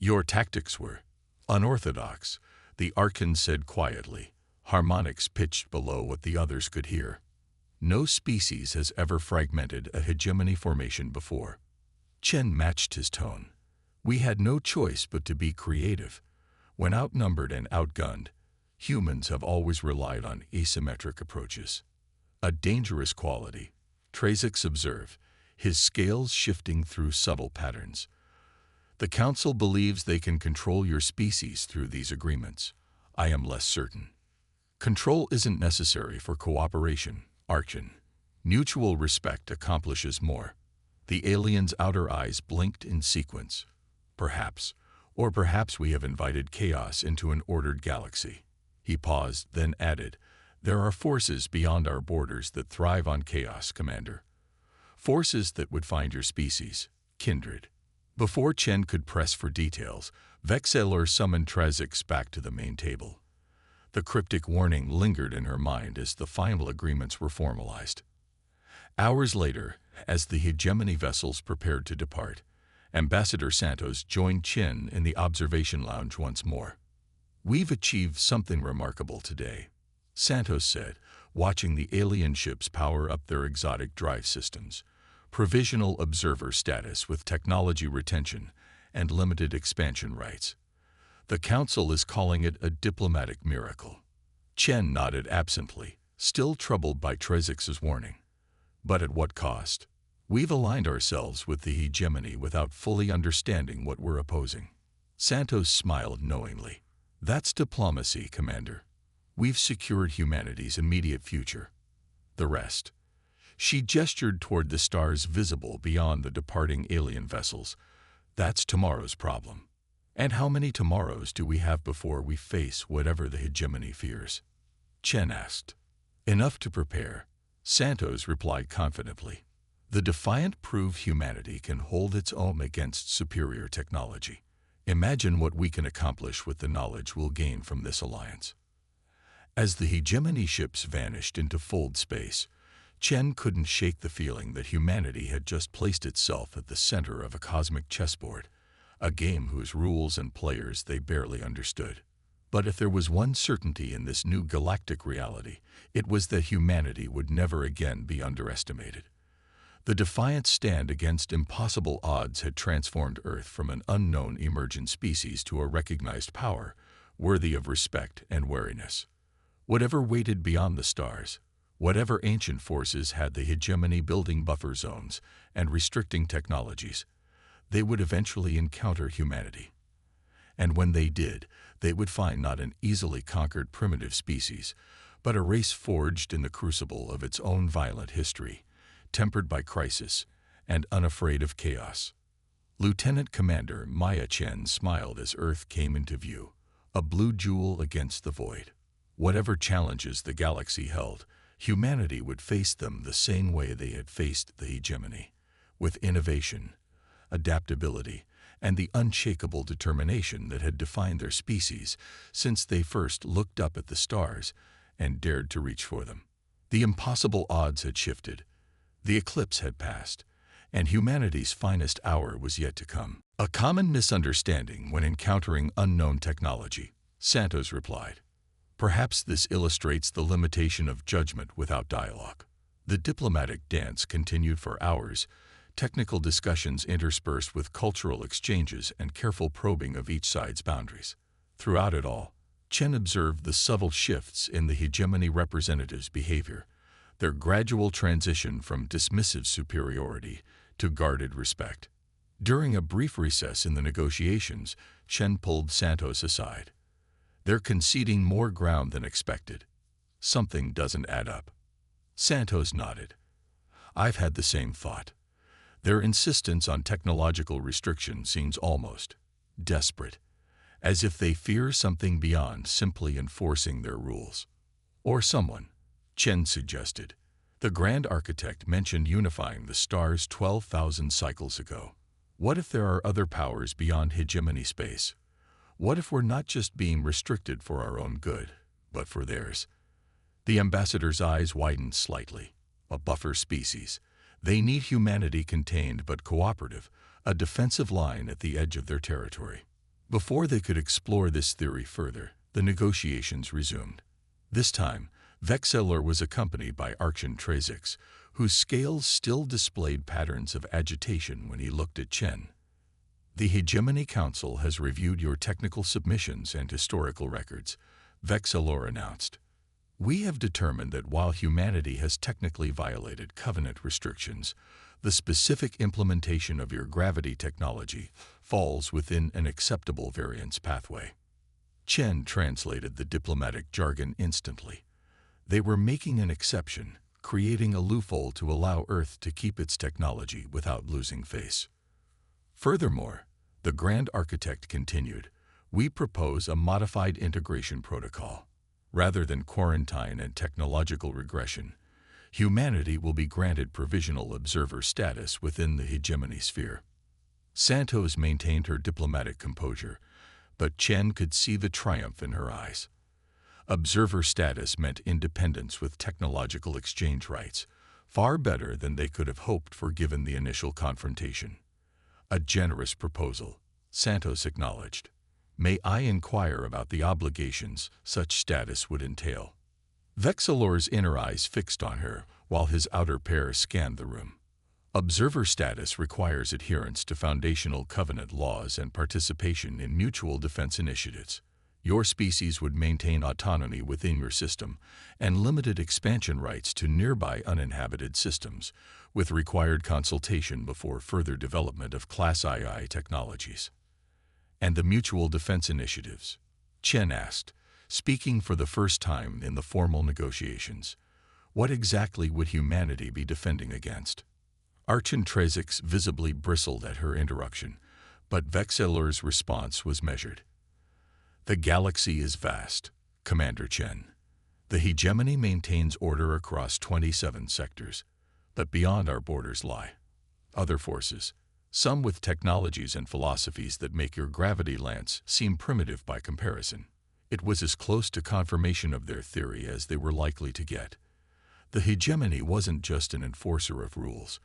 Your tactics were unorthodox, the Archon said quietly, harmonics pitched below what the others could hear. No species has ever fragmented a hegemony formation before. Chen matched his tone. We had no choice but to be creative. When outnumbered and outgunned, humans have always relied on asymmetric approaches. A dangerous quality, Trazix observed, his scales shifting through subtle patterns. The Council believes they can control your species through these agreements. I am less certain. Control isn't necessary for cooperation, Archon. Mutual respect accomplishes more. The alien's outer eyes blinked in sequence. Perhaps, or perhaps we have invited chaos into an ordered galaxy. He paused, then added, there are forces beyond our borders that thrive on chaos, Commander. Forces that would find your species, kindred. Before Chen could press for details, Vexelor summoned Trazix back to the main table. The cryptic warning lingered in her mind as the final agreements were formalized. Hours later, as the hegemony vessels prepared to depart, Ambassador Santos joined Chen in the observation lounge once more. We've achieved something remarkable today, Santos said, watching the alien ships power up their exotic drive systems. Provisional observer status with technology retention and limited expansion rights. The Council is calling it a diplomatic miracle. Chen nodded absently, still troubled by Trazix's warning. But at what cost? We've aligned ourselves with the hegemony without fully understanding what we're opposing. Santos smiled knowingly. That's diplomacy, Commander. We've secured humanity's immediate future. The rest. She gestured toward the stars visible beyond the departing alien vessels. That's tomorrow's problem. And how many tomorrows do we have before we face whatever the hegemony fears? Chen asked. Enough to prepare, Santos replied confidently. The Defiant prove humanity can hold its own against superior technology. Imagine what we can accomplish with the knowledge we'll gain from this alliance. As the hegemony ships vanished into fold space, Chen couldn't shake the feeling that humanity had just placed itself at the center of a cosmic chessboard, a game whose rules and players they barely understood. But if there was one certainty in this new galactic reality, it was that humanity would never again be underestimated. The Defiant stand against impossible odds had transformed Earth from an unknown emergent species to a recognized power, worthy of respect and wariness. Whatever waited beyond the stars, whatever ancient forces had the hegemony building buffer zones and restricting technologies, they would eventually encounter humanity. And when they did, they would find not an easily conquered primitive species, but a race forged in the crucible of its own violent history, tempered by crisis and unafraid of chaos. Lieutenant Commander Maya Chen smiled as Earth came into view, a blue jewel against the void. Whatever challenges the galaxy held, humanity would face them the same way they had faced the hegemony, with innovation, adaptability, and the unshakable determination that had defined their species since they first looked up at the stars and dared to reach for them. The impossible odds had shifted, the eclipse had passed, and humanity's finest hour was yet to come. A common misunderstanding when encountering unknown technology, Santos replied. Perhaps this illustrates the limitation of judgment without dialogue. The diplomatic dance continued for hours, technical discussions interspersed with cultural exchanges and careful probing of each side's boundaries. Throughout it all, Chen observed the subtle shifts in the hegemony representatives' behavior, their gradual transition from dismissive superiority to guarded respect. During a brief recess in the negotiations, Chen pulled Santos aside. They're conceding more ground than expected. Something doesn't add up. Santos nodded. I've had the same thought. Their insistence on technological restriction seems almost desperate, as if they fear something beyond simply enforcing their rules. Or someone, Chen suggested. The Grand Architect mentioned unifying the stars 12,000 cycles ago. What if there are other powers beyond hegemony space? What if we're not just being restricted for our own good, but for theirs? The ambassador's eyes widened slightly. A buffer species. They need humanity contained but cooperative, a defensive line at the edge of their territory. Before they could explore this theory further, the negotiations resumed. This time, Vexillor was accompanied by Archon Trazix, whose scales still displayed patterns of agitation when he looked at Chen. "The Hegemony Council has reviewed your technical submissions and historical records," Vexillor announced. "We have determined that while humanity has technically violated Covenant restrictions, the specific implementation of your gravity technology falls within an acceptable variance pathway." Chen translated the diplomatic jargon instantly. They were making an exception, creating a loophole to allow Earth to keep its technology without losing face. Furthermore, the Grand Architect continued, "We propose a modified integration protocol. Rather than quarantine and technological regression, humanity will be granted provisional observer status within the hegemony sphere." Santos maintained her diplomatic composure, but Chen could see the triumph in her eyes. Observer status meant independence with technological exchange rights, far better than they could have hoped for given the initial confrontation. "A generous proposal," Santos acknowledged. "May I inquire about the obligations such status would entail?" Vexillor's inner eyes fixed on her, while his outer pair scanned the room. "Observer status requires adherence to foundational Covenant laws and participation in mutual defense initiatives. Your species would maintain autonomy within your system and limited expansion rights to nearby uninhabited systems, with required consultation before further development of Class II technologies." "And the mutual defense initiatives?" Chen asked, speaking for the first time in the formal negotiations. "What exactly would humanity be defending against?" Archon Trazix visibly bristled at her interruption, but Vexillor's response was measured. "The galaxy is vast, Commander Chen. The hegemony maintains order across 27 sectors, but beyond our borders lie other forces, some with technologies and philosophies that make your gravity lance seem primitive by comparison." It was as close to confirmation of their theory as they were likely to get. The hegemony wasn't just an enforcer of rules.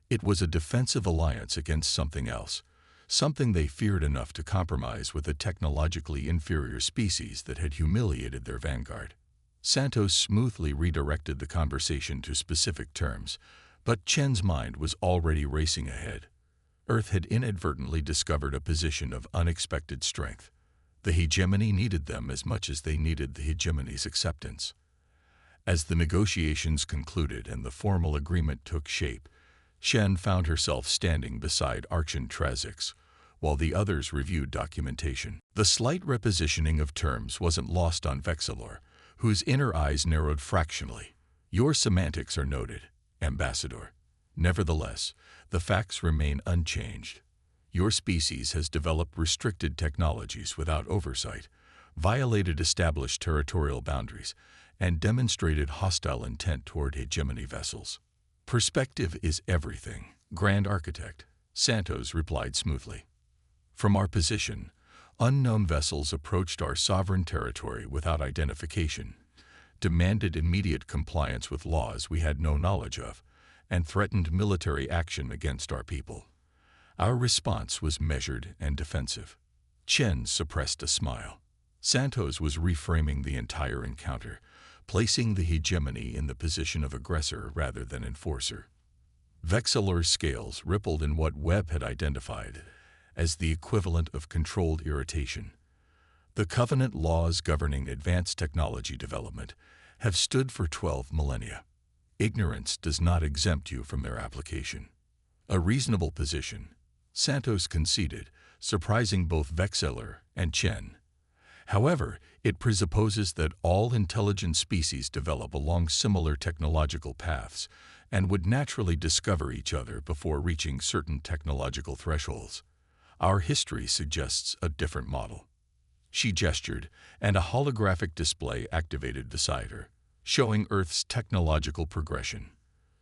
It was a defensive alliance against something else, something they feared enough to compromise with a technologically inferior species that had humiliated their vanguard. Santos smoothly redirected the conversation to specific terms, but Chen's mind was already racing ahead. Earth had inadvertently discovered a position of unexpected strength. The hegemony needed them as much as they needed the hegemony's acceptance. As the negotiations concluded and the formal agreement took shape, Shen found herself standing beside Archon Trazix, while the others reviewed documentation. The slight repositioning of terms wasn't lost on Vexillor, whose inner eyes narrowed fractionally. "Your semantics are noted, Ambassador. Nevertheless, the facts remain unchanged. Your species has developed restricted technologies without oversight, violated established territorial boundaries, and demonstrated hostile intent toward hegemony vessels." "Perspective is everything, Grand Architect," Santos replied smoothly. "From our position, unknown vessels approached our sovereign territory without identification, demanded immediate compliance with laws we had no knowledge of, and threatened military action against our people. Our response was measured and defensive." Chen suppressed a smile. Santos was reframing the entire encounter, placing the hegemony in the position of aggressor rather than enforcer. Vexillor's scales rippled in what Webb had identified as the equivalent of controlled irritation. The Covenant laws governing advanced technology development have stood for 12 millennia. Ignorance does not exempt you from their application. "A reasonable position," Santos conceded, surprising both Vexillor and Chen. "However, it presupposes that all intelligent species develop along similar technological paths and would naturally discover each other before reaching certain technological thresholds. Our history suggests a different model." She gestured, and a holographic display activated beside her, showing Earth's technological progression.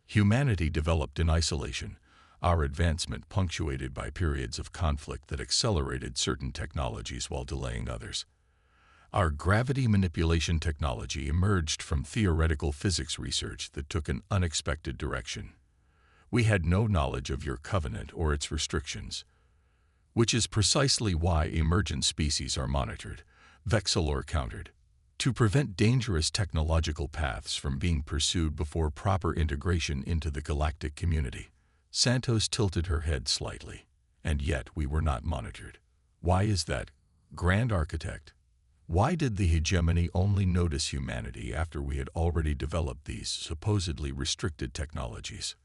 "Humanity developed in isolation, our advancement punctuated by periods of conflict that accelerated certain technologies while delaying others. Our gravity manipulation technology emerged from theoretical physics research that took an unexpected direction. We had no knowledge of your covenant or its restrictions. Which is precisely why emergent species are monitored, Vexilor countered. To prevent dangerous technological paths from being pursued before proper integration into the galactic community. Santos tilted her head slightly. And yet we were not monitored. Why is that, Grand Architect? Why did the hegemony only notice humanity after we had already developed these supposedly restricted technologies?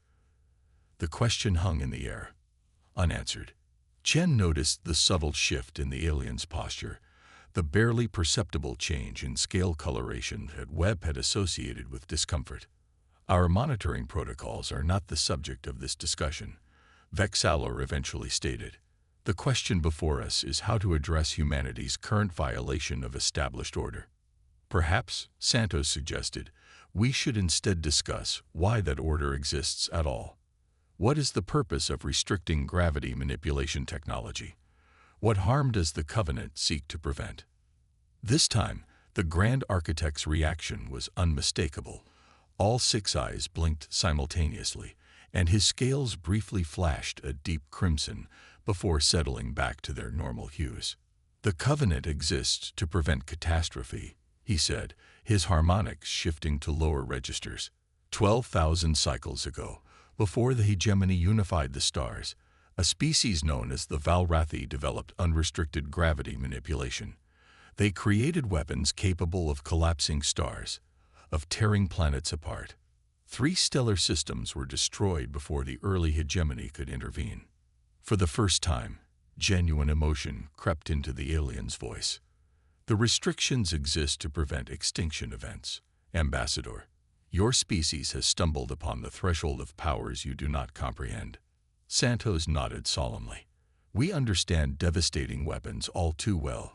The question hung in the air, unanswered. Chen noticed the subtle shift in the alien's posture, the barely perceptible change in scale coloration that Webb had associated with discomfort. Our monitoring protocols are not the subject of this discussion, Vexilor eventually stated. The question before us is how to address humanity's current violation of established order. Perhaps, Santos suggested, we should instead discuss why that order exists at all. What is the purpose of restricting gravity manipulation technology? What harm does the Covenant seek to prevent? This time, the Grand Architect's reaction was unmistakable. All 6 eyes blinked simultaneously, and his scales briefly flashed a deep crimson before settling back to their normal hues. The Covenant exists to prevent catastrophe, he said, his harmonics shifting to lower registers. 12,000 cycles ago, before the hegemony unified the stars, a species known as the Valrathi developed unrestricted gravity manipulation. They created weapons capable of collapsing stars, of tearing planets apart. 3 stellar systems were destroyed before the early hegemony could intervene. For the first time, genuine emotion crept into the alien's voice. The restrictions exist to prevent extinction events. Ambassador, your species has stumbled upon the threshold of powers you do not comprehend. Santos nodded solemnly. We understand devastating weapons all too well,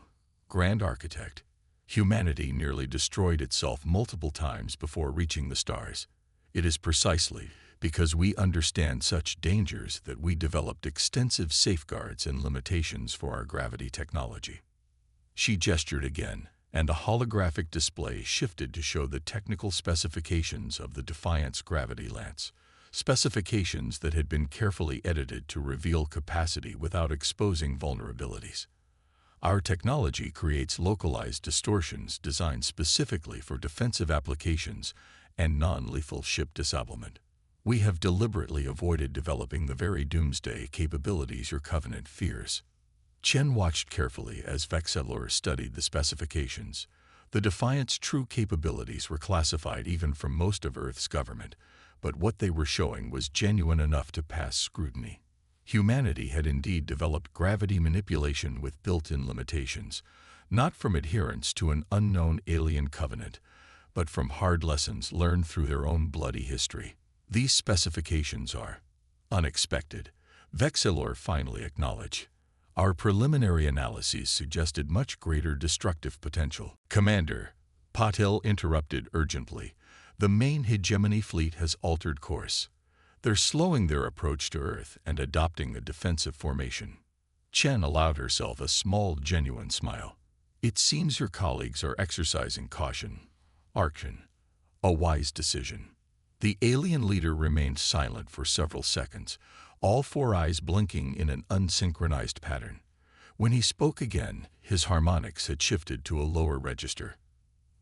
Grand Architect. Humanity nearly destroyed itself multiple times before reaching the stars. It is precisely because we understand such dangers that we developed extensive safeguards and limitations for our gravity technology. She gestured again, and a holographic display shifted to show the technical specifications of the Defiant's gravity lance, specifications that had been carefully edited to reveal capacity without exposing vulnerabilities. Our technology creates localized distortions designed specifically for defensive applications and non-lethal ship disablement. We have deliberately avoided developing the very doomsday capabilities your Covenant fears. Chen watched carefully as Vexilor studied the specifications. The Defiant's true capabilities were classified even from most of Earth's government, but what they were showing was genuine enough to pass scrutiny. Humanity had indeed developed gravity manipulation with built-in limitations, not from adherence to an unknown alien covenant, but from hard lessons learned through their own bloody history. These specifications are unexpected, Vexilor finally acknowledged. Our preliminary analyses suggested much greater destructive potential. Commander, Patel interrupted urgently. The main hegemony fleet has altered course. They're slowing their approach to Earth and adopting a defensive formation. Chen allowed herself a small, genuine smile. It seems your colleagues are exercising caution. Archon, a wise decision. The alien leader remained silent for several seconds, all 4 eyes blinking in an unsynchronized pattern. When he spoke again, his harmonics had shifted to a lower register.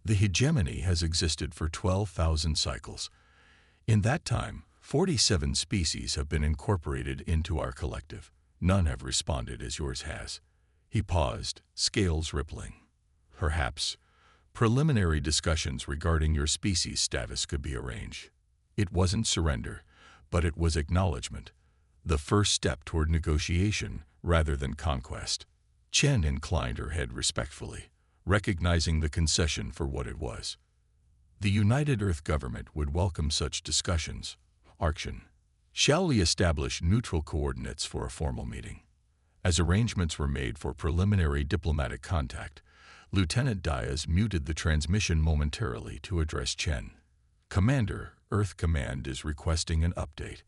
The hegemony has existed for 12,000 cycles. In that time, 47 species have been incorporated into our collective. None have responded as yours has. He paused, scales rippling. Perhaps, preliminary discussions regarding your species status could be arranged. It wasn't surrender, but it was acknowledgement. The first step toward negotiation rather than conquest. Chen inclined her head respectfully, recognizing the concession for what it was. The United Earth government would welcome such discussions. Archon, shall we establish neutral coordinates for a formal meeting? As arrangements were made for preliminary diplomatic contact, Lieutenant Diaz muted the transmission momentarily to address Chen. Commander, Earth Command is requesting an update.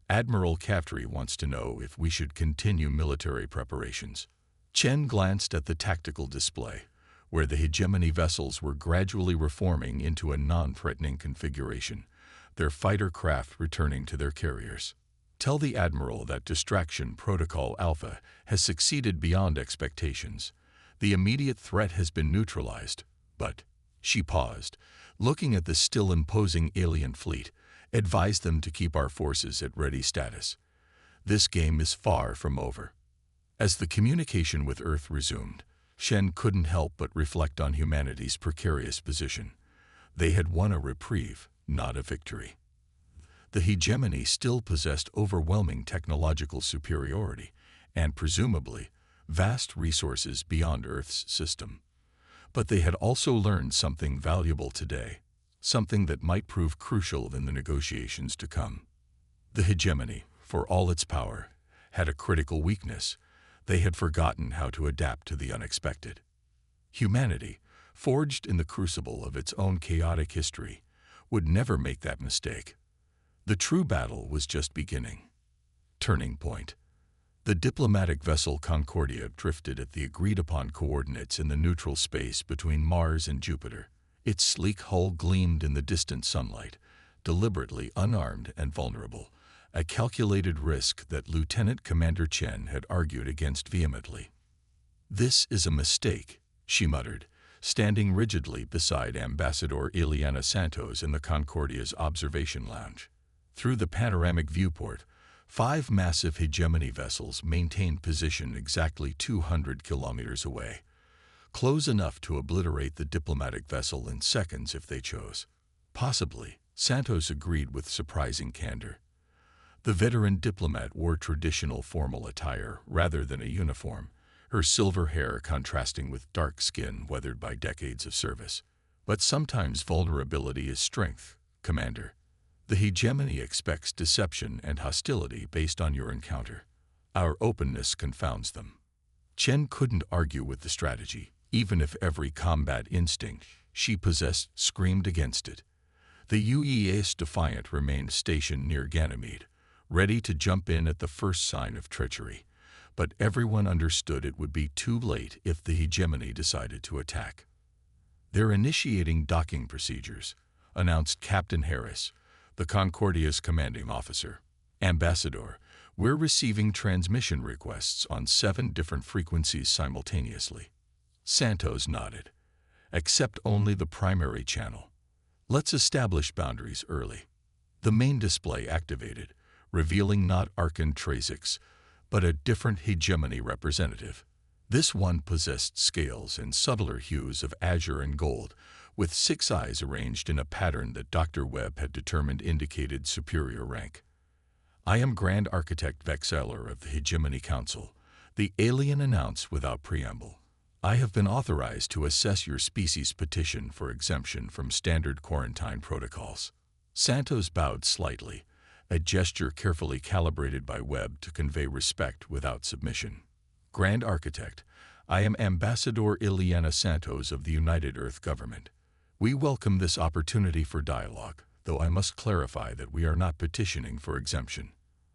Admiral Caftry wants to know if we should continue military preparations. Chen glanced at the tactical display, where the hegemony vessels were gradually reforming into a non-threatening configuration, their fighter craft returning to their carriers. Tell the Admiral that Distraction Protocol Alpha has succeeded beyond expectations. The immediate threat has been neutralized, but—" She paused, looking at the still imposing alien fleet, advised them to keep our forces at ready status. This game is far from over. As the communication with Earth resumed, Shen couldn't help but reflect on humanity's precarious position. They had won a reprieve, not a victory. The hegemony still possessed overwhelming technological superiority and, presumably, vast resources beyond Earth's system. But they had also learned something valuable today, something that might prove crucial in the negotiations to come. The hegemony, for all its power, had a critical weakness. They had forgotten how to adapt to the unexpected. Humanity, forged in the crucible of its own chaotic history, would never make that mistake. The true battle was just beginning. Turning point. The diplomatic vessel Concordia drifted at the agreed-upon coordinates in the neutral space between Mars and Jupiter. Its sleek hull gleamed in the distant sunlight, deliberately unarmed and vulnerable, a calculated risk that Lieutenant Commander Chen had argued against vehemently. "This is a mistake," she muttered, standing rigidly beside Ambassador Ileana Santos in the Concordia's observation lounge. Through the panoramic viewport, 5 massive hegemony vessels maintained position exactly 200 kilometers away, close enough to obliterate the diplomatic vessel in seconds if they chose. Possibly, Santos agreed with surprising candor. The veteran diplomat wore traditional formal attire rather than a uniform, her silver hair contrasting with dark skin weathered by decades of service. "But sometimes vulnerability is strength, Commander. The hegemony expects deception and hostility based on your encounter. Our openness confounds them." Chen couldn't argue with the strategy, even if every combat instinct she possessed screamed against it. The UEA's Defiant remained stationed near Ganymede, ready to jump in at the first sign of treachery, but everyone understood it would be too late if the hegemony decided to attack. "They're initiating docking procedures," announced Captain Harris, the Concordia's commanding officer. "Ambassador, we're receiving transmission requests on 7 different frequencies simultaneously." Santos nodded. "Accept only the primary channel. Let's establish boundaries early." The main display activated, revealing not Archon Trazix, but a different hegemony representative. This one possessed scales and subtler hues of azure and gold, with 6 eyes arranged in a pattern that Dr. Webb had determined indicated superior rank. "I am Grand Architect Vexeller of the Hegemony Council," the alien announced without preamble. "I have been authorized to assess your species' petition for exemption from standard quarantine protocols." Santos bowed slightly, a gesture carefully calibrated by Webb to convey respect without submission. "Grand Architect, I am Ambassador Ileana Santos of the United Earth Government. We welcome this opportunity for dialogue, though I must clarify that we are not petitioning for exemption.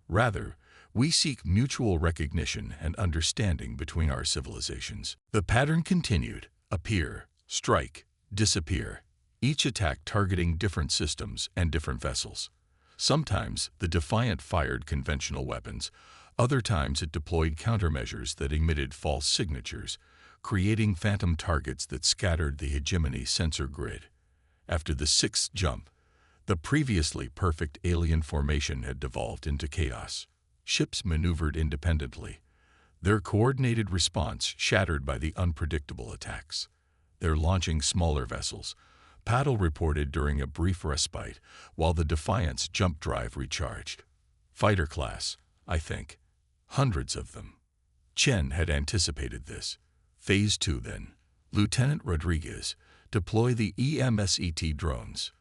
Rather, we seek mutual recognition and understanding between our civilizations." The pattern continued: appear, strike, disappear, each attack targeting different systems and different vessels. Sometimes the Defiant fired conventional weapons, other times it deployed countermeasures that emitted false signatures, creating phantom targets that scattered the hegemony sensor grid. After the 6th jump, the previously perfect alien formation had devolved into chaos. Ships maneuvered independently, their coordinated response shattered by the unpredictable attacks. They're launching smaller vessels, Paddle reported during a brief respite while the Defiant's jump drive recharged. "Fighter class, I think. Hundreds of them." Chen had anticipated this. Phase 2 then. Lieutenant Rodriguez, deploy the EMSET drones.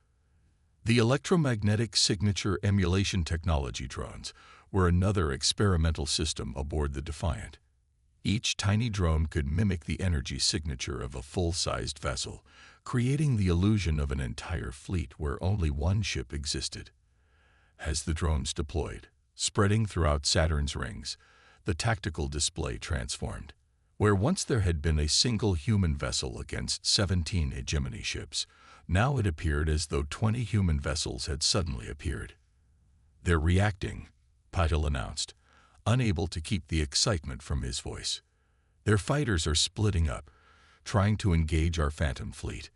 The electromagnetic signature emulation technology drones were another experimental system aboard the Defiant. Each tiny drone could mimic the energy signature of a full-sized vessel, creating the illusion of an entire fleet where only one ship existed. As the drones deployed, spreading throughout Saturn's rings, the tactical display transformed. Where once there had been a single human vessel against 17 hegemony ships, now it appeared as though 20 human vessels had suddenly appeared. "They're reacting," Patil announced, unable to keep the excitement from his voice. Their fighters are splitting up, trying to engage our Phantom Fleet.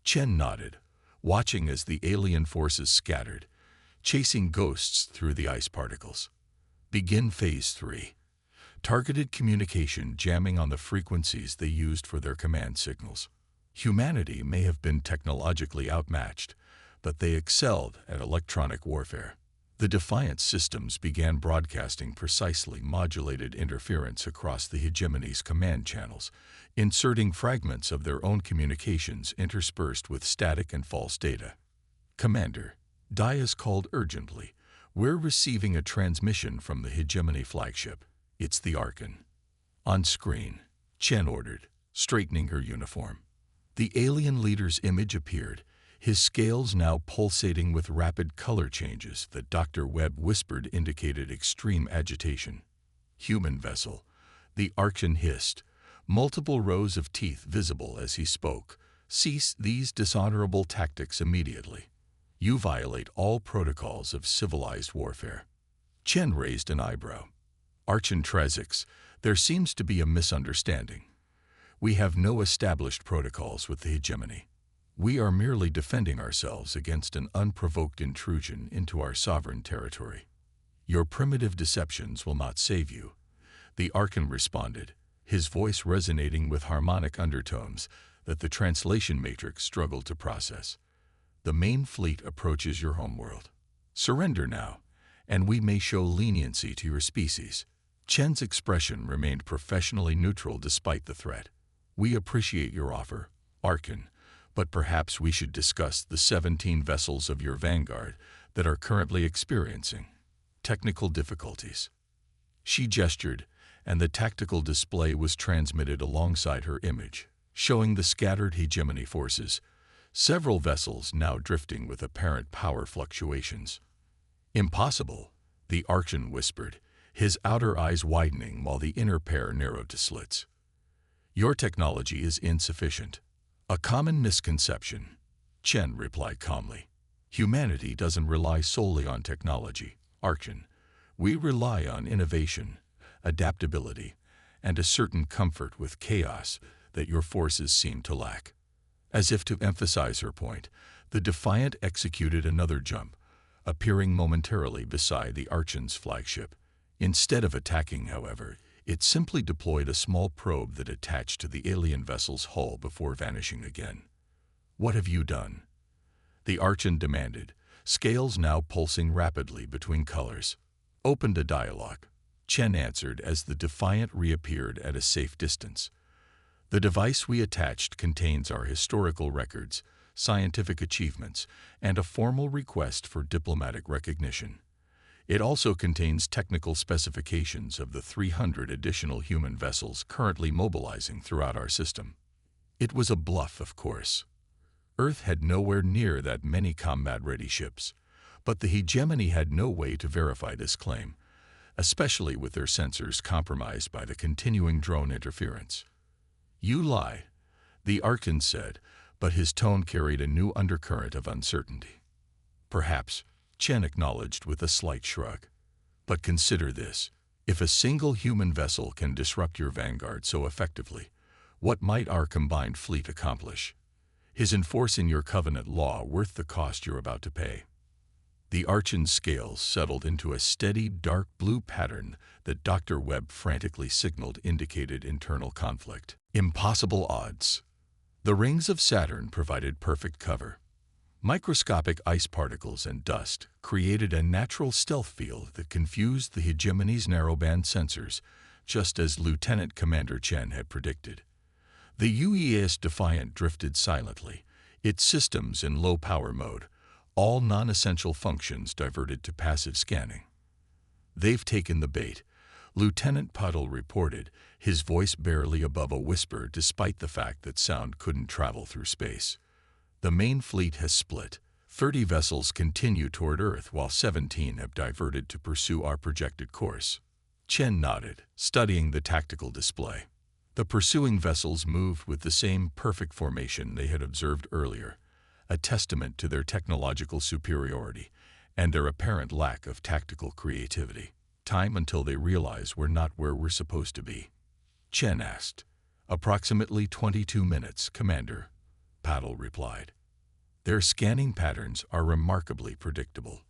Chen nodded, watching as the alien forces scattered, chasing ghosts through the ice particles. Begin Phase 3. Targeted communication jamming on the frequencies they used for their command signals. Humanity may have been technologically outmatched, but they excelled at electronic warfare. The Defiance systems began broadcasting precisely modulated interference across the hegemony's command channels, inserting fragments of their own communications interspersed with static and false data. Commander, Dias called urgently. We're receiving a transmission from the hegemony flagship. It's the Archon. On screen, Chen ordered, straightening her uniform. The alien leader's image appeared, his scales now pulsating with rapid color changes that Dr. Webb whispered indicated extreme agitation. Human vessel, the Archon hissed, multiple rows of teeth visible as he spoke. Cease these dishonorable tactics immediately. You violate all protocols of civilized warfare. Chen raised an eyebrow. Archon Trezix, there seems to be a misunderstanding. We have no established protocols with the hegemony. We are merely defending ourselves against an unprovoked intrusion into our sovereign territory. Your primitive deceptions will not save you. The Archon responded, his voice resonating with harmonic undertones that the translation matrix struggled to process. The main fleet approaches your homeworld. Surrender now, and we may show leniency to your species. Chen's expression remained professionally neutral despite the threat. We appreciate your offer, Archon, but perhaps we should discuss the 17 vessels of your vanguard that are currently experiencing technical difficulties. She gestured, and the tactical display was transmitted alongside her image, showing the scattered hegemony forces, several vessels now drifting with apparent power fluctuations. Impossible, the Archon whispered, his outer eyes widening while the inner pair narrowed to slits. Your technology is insufficient. A common misconception, Chen replied calmly. Humanity doesn't rely solely on technology, Archon. We rely on innovation, adaptability, and a certain comfort with chaos that your forces seem to lack. As if to emphasize her point, the Defiant executed another jump, appearing momentarily beside the Archon's flagship. Instead of attacking, however, it simply deployed a small probe that attached to the alien vessel's hull before vanishing again. What have you done? The Archon demanded, scales now pulsing rapidly between colors. Opened a dialogue. Chen answered as the Defiant reappeared at a safe distance. The device we attached contains our historical records, scientific achievements, and a formal request for diplomatic recognition. It also contains technical specifications of the 300 additional human vessels currently mobilizing throughout our system. It was a bluff, of course. Earth had nowhere near that many combat-ready ships, but the hegemony had no way to verify this claim, especially with their sensors compromised by the continuing drone interference. You lie, the Archon said, but his tone carried a new undercurrent of uncertainty. Perhaps, Chen acknowledged with a slight shrug. But consider this. If a single human vessel can disrupt your vanguard so effectively, what might our combined fleet accomplish? Is enforcing your covenant law worth the cost you're about to pay? The Archon's scales settled into a steady dark blue pattern that Dr. Webb frantically signaled indicated internal conflict. Impossible odds. The rings of Saturn provided perfect cover. Microscopic ice particles and dust created a natural stealth field that confused the hegemony's narrowband sensors, just as Lieutenant Commander Chen had predicted. The UES Defiant drifted silently, its systems in low-power mode, all non-essential functions diverted to passive scanning. They've taken the bait, Lieutenant Patil reported, his voice barely above a whisper despite the fact that sound couldn't travel through space. The main fleet has split. 30 vessels continue toward Earth while 17 have diverted to pursue our projected course. Chen nodded, studying the tactical display. The pursuing vessels moved with the same perfect formation they had observed earlier, a testament to their technological superiority, and their apparent lack of tactical creativity. Time until they realize we're not where we're supposed to be. Chen asked. Approximately 22 minutes, Commander, Paddle replied. Their scanning patterns are remarkably predictable.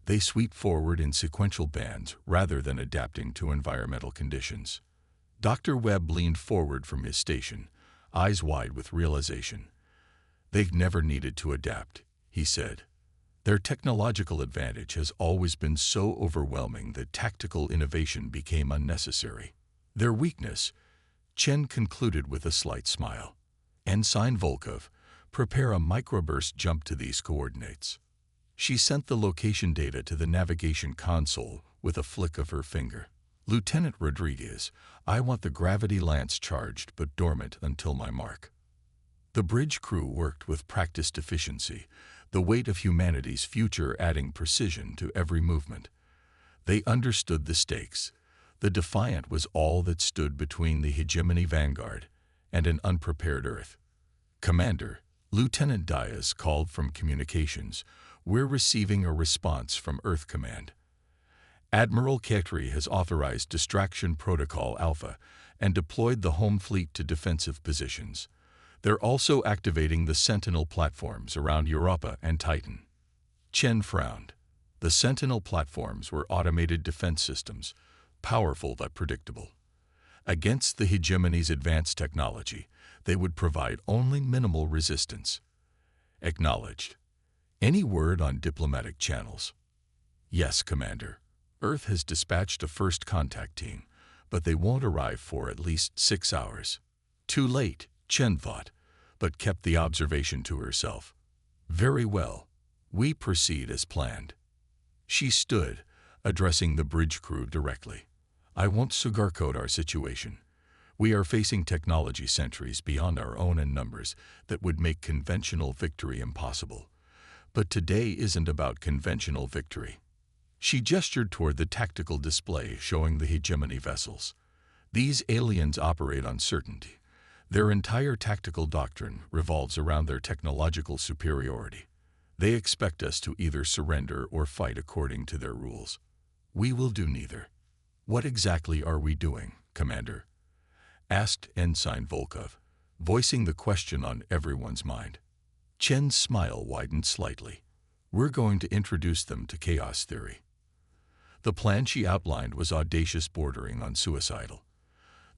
They sweep forward in sequential bands rather than adapting to environmental conditions. Dr. Webb leaned forward from his station, eyes wide with realization. They've never needed to adapt, he said. Their technological advantage has always been so overwhelming that tactical innovation became unnecessary. Their weakness, Chen concluded with a slight smile. Ensign Volkov, prepare a microburst jump to these coordinates. She sent the location data to the navigation console with a flick of her finger. Lieutenant Rodriguez, I want the gravity lance charged but dormant until my mark. The bridge crew worked with practiced efficiency, the weight of humanity's future adding precision to every movement. They understood the stakes. The Defiant was all that stood between the hegemony vanguard and an unprepared Earth. Commander, Lieutenant Diaz called from communications. We're receiving a response from Earth Command. Admiral Ketri has authorized Distraction Protocol Alpha and deployed the home fleet to defensive positions. They're also activating the Sentinel platforms around Europa and Titan. Chen frowned. The Sentinel platforms were automated defense systems, powerful but predictable. Against the hegemony's advanced technology, they would provide only minimal resistance. Acknowledged. Any word on diplomatic channels? Yes, Commander. Earth has dispatched a first contact team, but they won't arrive for at least 6 hours. Too late, Chen thought, but kept the observation to herself. Very well. We proceed as planned. She stood, addressing the bridge crew directly. I won't sugarcoat our situation. We are facing technology centuries beyond our own in numbers that would make conventional victory impossible. But today isn't about conventional victory. She gestured toward the tactical display showing the hegemony vessels. These aliens operate on certainty. Their entire tactical doctrine revolves around their technological superiority. They expect us to either surrender or fight according to their rules. We will do neither. What exactly are we doing, Commander? Asked Ensign Volkov, voicing the question on everyone's mind. Chen's smile widened slightly. We're going to introduce them to chaos theory. The plan she outlined was audacious, bordering on suicidal.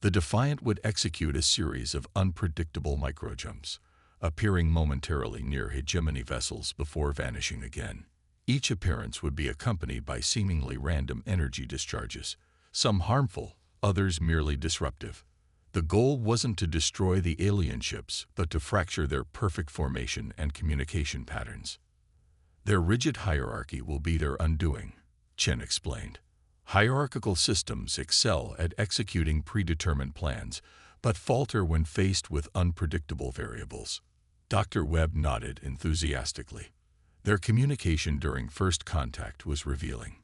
The Defiant would execute a series of unpredictable microjumps, appearing momentarily near hegemony vessels before vanishing again. Each appearance would be accompanied by seemingly random energy discharges, some harmful, others merely disruptive. The goal wasn't to destroy the alien ships, but to fracture their perfect formation and communication patterns. Their rigid hierarchy will be their undoing, Chen explained. Hierarchical systems excel at executing predetermined plans, but falter when faced with unpredictable variables. Dr. Webb nodded enthusiastically. Their communication during first contact was revealing.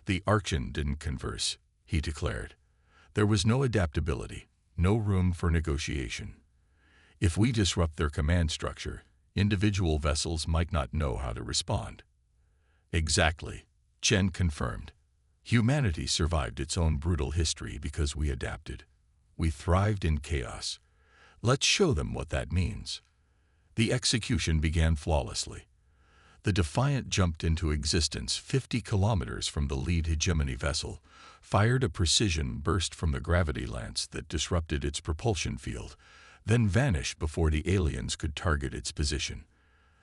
The Archon didn't converse, he declared. There was no adaptability, no room for negotiation. If we disrupt their command structure, individual vessels might not know how to respond. Exactly, Chen confirmed. Humanity survived its own brutal history because we adapted. We thrived in chaos. Let's show them what that means. The execution began flawlessly. The Defiant jumped into existence 50 kilometers from the lead hegemony vessel, fired a precision burst from the gravity lance that disrupted its propulsion field, then vanished before the aliens could target its position.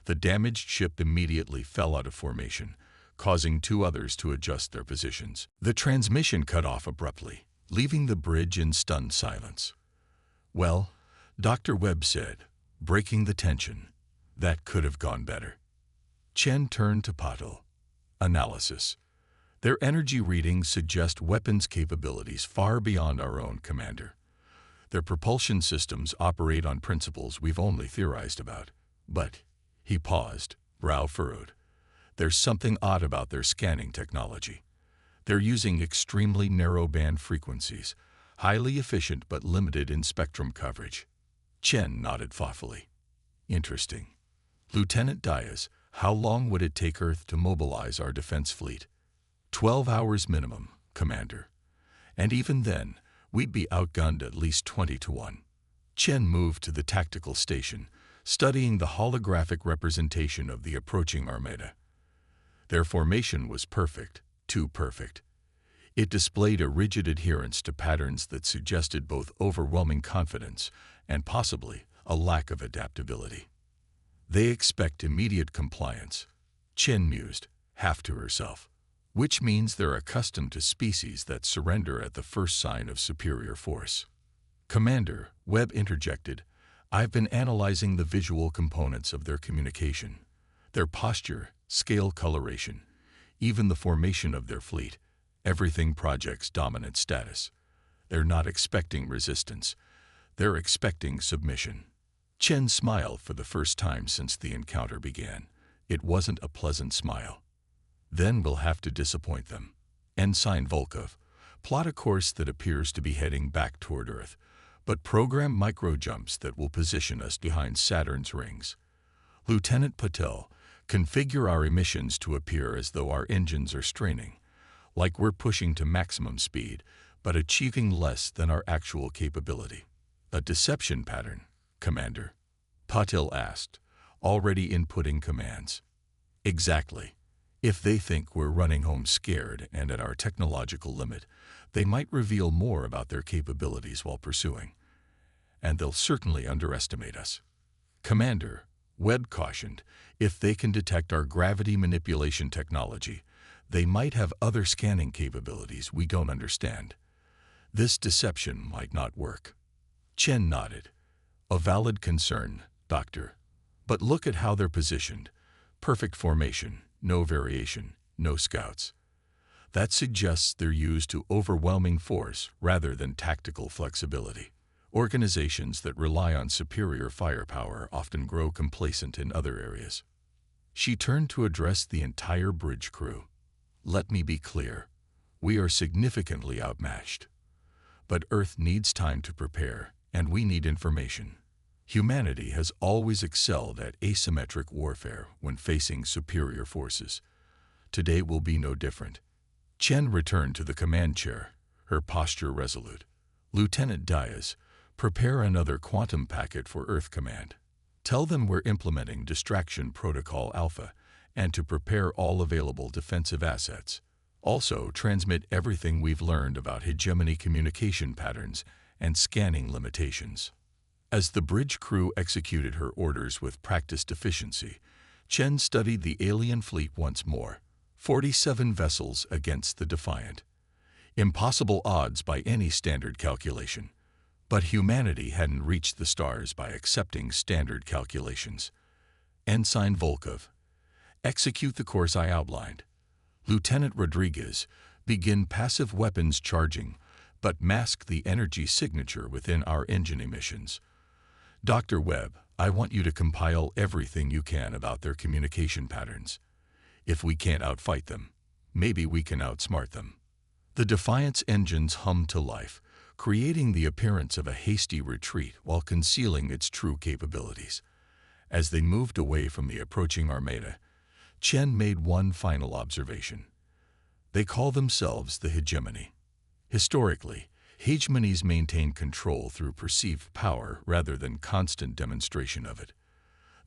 The damaged ship immediately fell out of formation, causing 2 others to adjust their positions. The transmission cut off abruptly, leaving the bridge in stunned silence. Well, Dr. Webb said, breaking the tension, that could have gone better. Chen turned to Pato. Analysis. Their energy readings suggest weapons capabilities far beyond our own, Commander. Their propulsion systems operate on principles we've only theorized about. But, he paused, brow furrowed. There's something odd about their scanning technology. They're using extremely narrow band frequencies, highly efficient but limited in spectrum coverage. Chen nodded thoughtfully. Interesting. Lieutenant Diaz, How long would it take Earth to mobilize our defense fleet? 12 hours minimum, Commander. And even then, we'd be outgunned at least 20 to 1. Chen moved to the tactical station, studying the holographic representation of the approaching armada. Their formation was perfect, too perfect. It displayed a rigid adherence to patterns that suggested both overwhelming confidence and possibly a lack of adaptability. They expect immediate compliance, Chen mused, half to herself, which means they're accustomed to species that surrender at the first sign of superior force. Commander, Webb interjected, I've been analyzing the visual components of their communication, their posture, scale coloration, even the formation of their fleet. Everything projects dominant status. They're not expecting resistance. They're expecting submission. Chen smiled for the first time since the encounter began. It wasn't a pleasant smile. Then we'll have to disappoint them. Ensign Volkov, plot a course that appears to be heading back toward Earth, but program micro-jumps that will position us behind Saturn's rings. Lieutenant Patel, configure our emissions to appear as though our engines are straining, like we're pushing to maximum speed, but achieving less than our actual capability. A deception pattern, Commander? Patil asked, already inputting commands. Exactly. If they think we're running home scared and at our technological limit, they might reveal more about their capabilities while pursuing. And they'll certainly underestimate us. Commander, Webb cautioned, if they can detect our gravity manipulation technology, they might have other scanning capabilities we don't understand. This deception might not work. Chen nodded. A valid concern, Doctor. But look at how they're positioned. Perfect formation, no variation, no scouts. That suggests they're used to overwhelming force rather than tactical flexibility. Organizations that rely on superior firepower often grow complacent in other areas. She turned to address the entire bridge crew. Let me be clear. We are significantly outmatched. But Earth needs time to prepare, and we need information. Humanity has always excelled at asymmetric warfare when facing superior forces. Today will be no different. Chen returned to the command chair, her posture resolute. Lieutenant Diaz, prepare another quantum packet for Earth Command. Tell them we're implementing Distraction Protocol Alpha and to prepare all available defensive assets. Also, transmit everything we've learned about hegemony communication patterns and scanning limitations. As the bridge crew executed her orders with practiced efficiency, Chen studied the alien fleet once more. 47 vessels against the Defiant. Impossible odds by any standard calculation. But humanity hadn't reached the stars by accepting standard calculations. Ensign Volkov, execute the course I outlined. Lieutenant Rodriguez, begin passive weapons charging, but mask the energy signature within our engine emissions. Dr. Webb, I want you to compile everything you can about their communication patterns. If we can't outfight them, maybe we can outsmart them. The Defiant's engines hummed to life, creating the appearance of a hasty retreat while concealing its true capabilities. As they moved away from the approaching armada, Chen made one final observation. They call themselves the hegemony. Historically, hegemonies maintain control through perceived power rather than constant demonstration of it.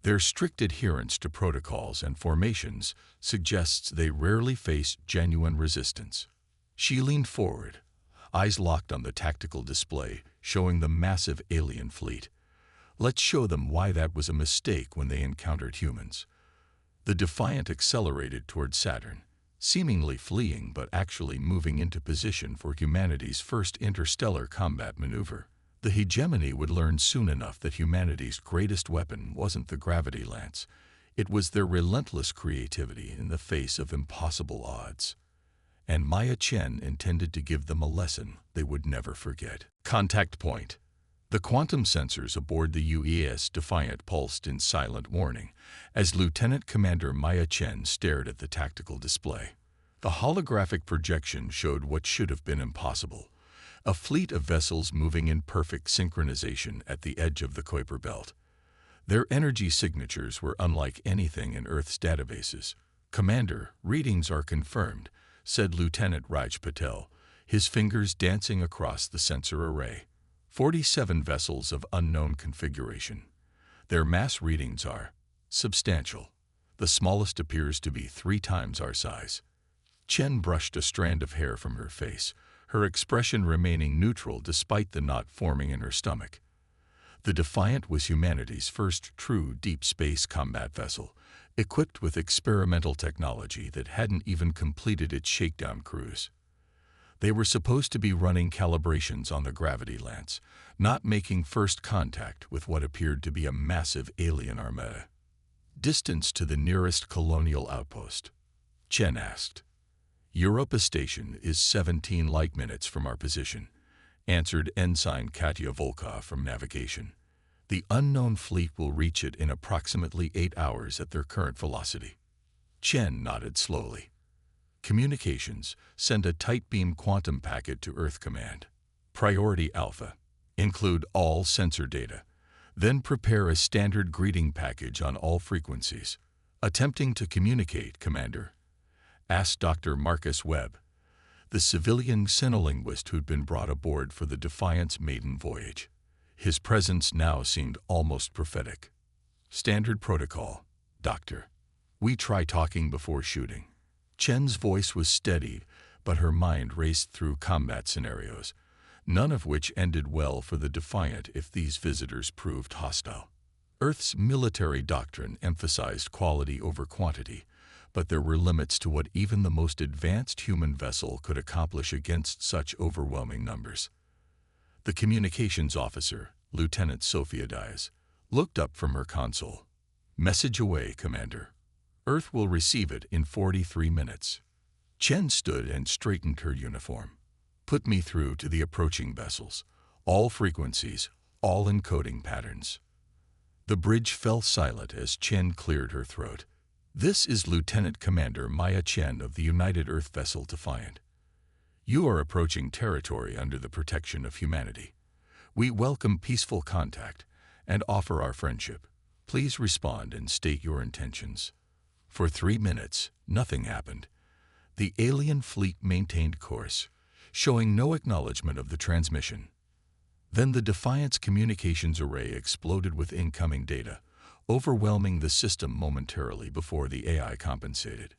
Their strict adherence to protocols and formations suggests they rarely face genuine resistance. She leaned forward, eyes locked on the tactical display showing the massive alien fleet. Let's show them why that was a mistake when they encountered humans. The Defiant accelerated toward Saturn, seemingly fleeing but actually moving into position for humanity's first interstellar combat maneuver. The hegemony would learn soon enough that humanity's greatest weapon wasn't the gravity lance. It was their relentless creativity in the face of impossible odds. And Maya Chen intended to give them a lesson they would never forget. Contact point. The quantum sensors aboard the UES Defiant pulsed in silent warning as Lieutenant Commander Maya Chen stared at the tactical display. The holographic projection showed what should have been impossible. A fleet of vessels moving in perfect synchronization at the edge of the Kuiper Belt. Their energy signatures were unlike anything in Earth's databases. "Commander, readings are confirmed," said Lieutenant Raj Patel, his fingers dancing across the sensor array. 47 vessels of unknown configuration. Their mass readings are substantial. The smallest appears to be 3 times our size. Chen brushed a strand of hair from her face, her expression remaining neutral despite the knot forming in her stomach. The Defiant was humanity's first true deep space combat vessel, equipped with experimental technology that hadn't even completed its shakedown cruise. They were supposed to be running calibrations on the gravity lance, not making first contact with what appeared to be a massive alien armada. "Distance to the nearest colonial outpost?" Chen asked. "Europa Station is 17 light minutes from our position," answered Ensign Katya Volkov from navigation. "The unknown fleet will reach it in approximately 8 hours at their current velocity." Chen nodded slowly. "Communications, send a tight beam quantum packet to Earth Command. Priority Alpha. Include all sensor data. Then prepare a standard greeting package on all frequencies." "Attempting to communicate, Commander?" asked Dr. Marcus Webb, the civilian xenolinguist who'd been brought aboard for the Defiant's maiden voyage. His presence now seemed almost prophetic. "Standard protocol, Doctor. We try talking before shooting." Chen's voice was steady, but her mind raced through combat scenarios, none of which ended well for the Defiant if these visitors proved hostile. Earth's military doctrine emphasized quality over quantity, but there were limits to what even the most advanced human vessel could accomplish against such overwhelming numbers. The communications officer, Lieutenant Sophia Diaz, looked up from her console. "Message away, Commander. Earth will receive it in 43 minutes. Chen stood and straightened her uniform. "Put me through to the approaching vessels. All frequencies, all encoding patterns." The bridge fell silent as Chen cleared her throat. "This is Lieutenant Commander Maya Chen of the United Earth Vessel Defiant. You are approaching territory under the protection of humanity. We welcome peaceful contact and offer our friendship. Please respond and state your intentions." For 3 minutes, nothing happened. The alien fleet maintained course, showing no acknowledgement of the transmission. Then the Defiant's communications array exploded with incoming data, overwhelming the system momentarily before the AI compensated.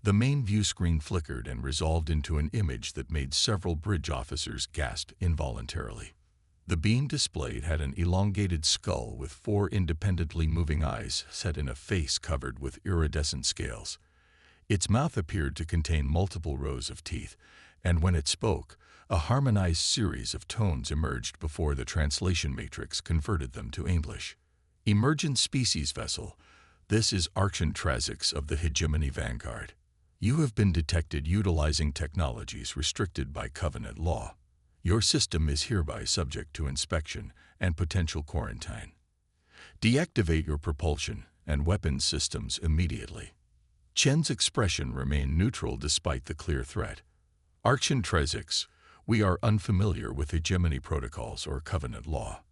The main view screen flickered and resolved into an image that made several bridge officers gasp involuntarily. The beam displayed had an elongated skull with 4 independently moving eyes set in a face covered with iridescent scales. Its mouth appeared to contain multiple rows of teeth, and when it spoke, a harmonized series of tones emerged before the translation matrix converted them to English. "Emergent species vessel, this is Archon Trazix of the Hegemony Vanguard. You have been detected utilizing technologies restricted by Covenant law. Your system is hereby subject to inspection and potential quarantine. Deactivate your propulsion and weapons systems immediately." Chen's expression remained neutral despite the clear threat. "Archon Trazix, we are unfamiliar with hegemony protocols or Covenant law.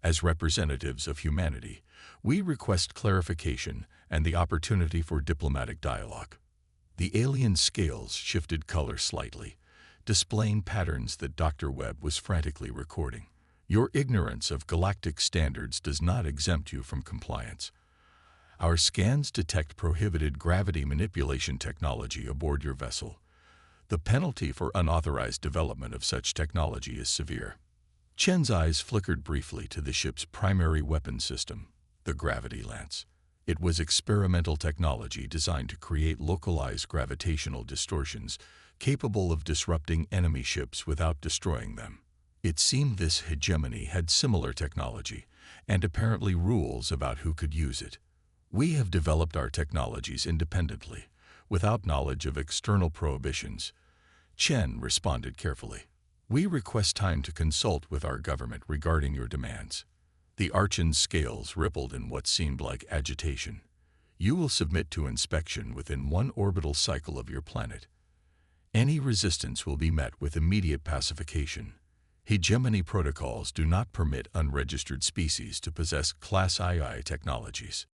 As representatives of humanity, we request clarification and the opportunity for diplomatic dialogue." The alien scales shifted color slightly, displaying patterns that Dr. Webb was frantically recording. "Your ignorance of galactic standards does not exempt you from compliance. Our scans detect prohibited gravity manipulation technology aboard your vessel. The penalty for unauthorized development of such technology is severe." Chen's eyes flickered briefly to the ship's primary weapon system, the gravity lance. It was experimental technology designed to create localized gravitational distortions capable of disrupting enemy ships without destroying them. It seemed this hegemony had similar technology and apparently rules about who could use it. "We have developed our technologies independently, without knowledge of external prohibitions," Chen responded carefully. "We request time to consult with our government regarding your demands." The Archon's scales rippled in what seemed like agitation. "You will submit to inspection within 1 orbital cycle of your planet. Any resistance will be met with immediate pacification. Hegemony protocols do not permit unregistered species to possess Class II technologies.